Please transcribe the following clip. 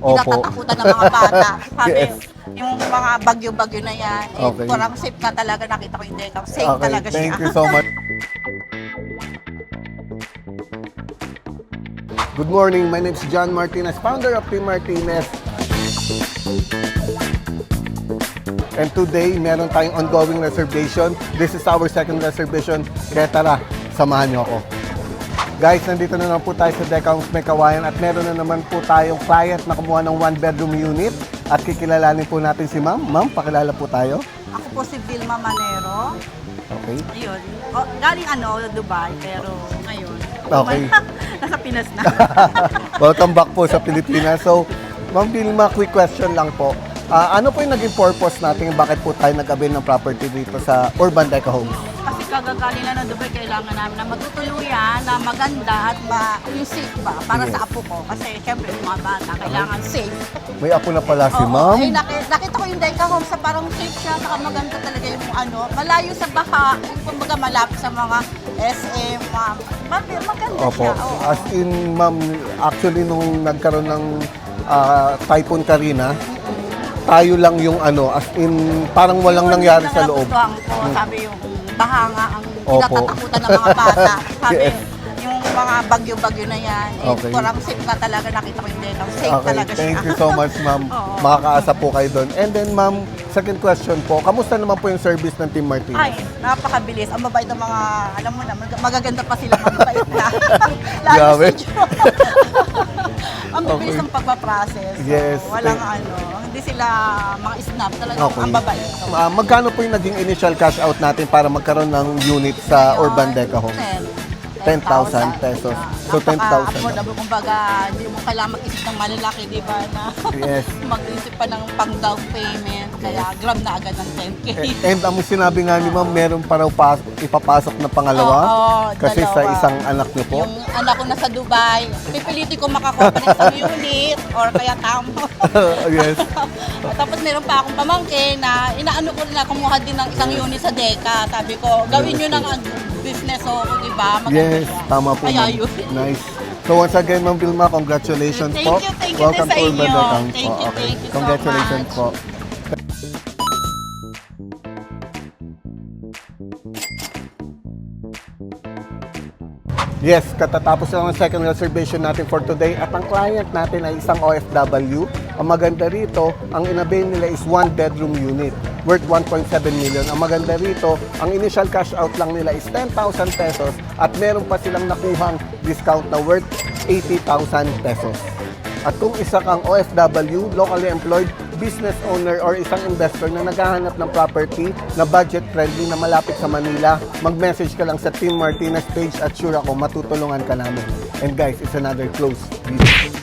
Opo. kinatatakutan ng mga bata. Sabi, Yes. yung mga bagyo-bagyo na yan, Okay. kurang safe na talaga. Nakita ko yung decam. Safe Okay, talaga siya. thank you so much. Good morning, my name is John Martinez, founder of Team Martinez. And today, meron tayong ongoing reservation. This is our second reservation. Kaya tara, samahan niyo ako. Guys, nandito na naman po tayo sa Decahomes May Kawayan at meron na naman po tayong client na kumuha ng one-bedroom unit at kikilalanin po natin si ma'am. Ma'am, pakilala po tayo. Ako po si Vilma Manero. Okay. Ayun. Galing Dubai, pero ngayon, Okay. nasa Pinas na. Welcome back po sa Pilipinas. So, Ma'am Vilma, quick question lang po. Ano po yung naging purpose natin? Bakit po tayo nag-avail ng property dito sa Urban Decahomes? Kasi kagagaling na ng Dubai, kailangan namin na matutuluyan, na maganda at yung safe ba para Yes. sa apo ko. Kasi syempre yung mga bata, kailangan safe. May apo na pala si Oo, Ma'am. eh, nakita ko yung Decahomes sa parang safe siya, saka maganda talaga yung malayo sa baha, yung kumbaga malapit sa mga SM, maganda Opo. siya. Oo. As in, Ma'am, actually nung nagkaroon ng Typhoon Karina, tayo lang yung as in, parang walang Yun, nangyari yun sa ang loob. nagustuhan ko. Sabi yung baha nga ang Opo. kinatatakutan ng mga bata. Sabi Yes. yung mga bagyo-bagyo na yan, Okay. kurang safe na talaga. Nakita ko yung Decahomes. Safe Okay, talaga siya. thank you so much, Ma'am. Oo. Makakaasa po kayo doon. And then, Ma'am, second question po, kamusta naman po yung service ng Team Martinez? Ay, napakabilis. Ang mabait ng mga, alam mo na, magaganda pa sila, mabait na. Lalo Grabe. si Jo. Ang bibilis Okay. ng pagpaprocess. So, Yes, walang thank- hindi sila mga snap. Talagang Okay. ang babait. So, Magkano po yung naging initial cash out natin para magkaroon ng unit sa Urban Decahomes? 10,000 pesos. So, 10,000. Affordable, kumbaga, hindi mo kailangan mag-isip ng malalaki, di ba, na Yes. mag-isip pa ng pang-down payment. Kaya grab na agad ng 10K. And ang sinabi nga ni Ma'am, meron pa raw ipapasok na pangalawa Oo, kasi sa dalawa. isang anak niyo po. Yung anak ko nasa Dubai, pipilitin ko makakuha pa ng isang unit or kaya tamo. Yes. Tapos meron pa akong pamangkin na inaano ko rin na kumuha din ng isang unit sa Deca. Sabi ko, gawin nyo ng business o, di ba? Maganda Yes, siya. tama po. Kaya Ma'am. yun. Nice. So once again, Ma'am Vilma, congratulations Thank po. you, thank you Welcome din sa to Urban inyo. Decahomes Thank po. you, Okay. thank you so Congratulations much. po. Yes, katatapos lang ang second reservation natin for today at ang client natin ay isang OFW. Ang maganda rito, ang inabail nila is one bedroom unit worth 1.7 million. Ang maganda rito, ang initial cash out lang nila is 10,000 pesos at meron pa silang nakuhang discount na worth 80,000 pesos. At kung isa kang OFW, locally employed, business owner or isang investor na naghahanap ng property na budget friendly na malapit sa Manila, mag-message ka lang sa Team Martinez page at sure ako matutulungan ka namin. And guys, it's another close video.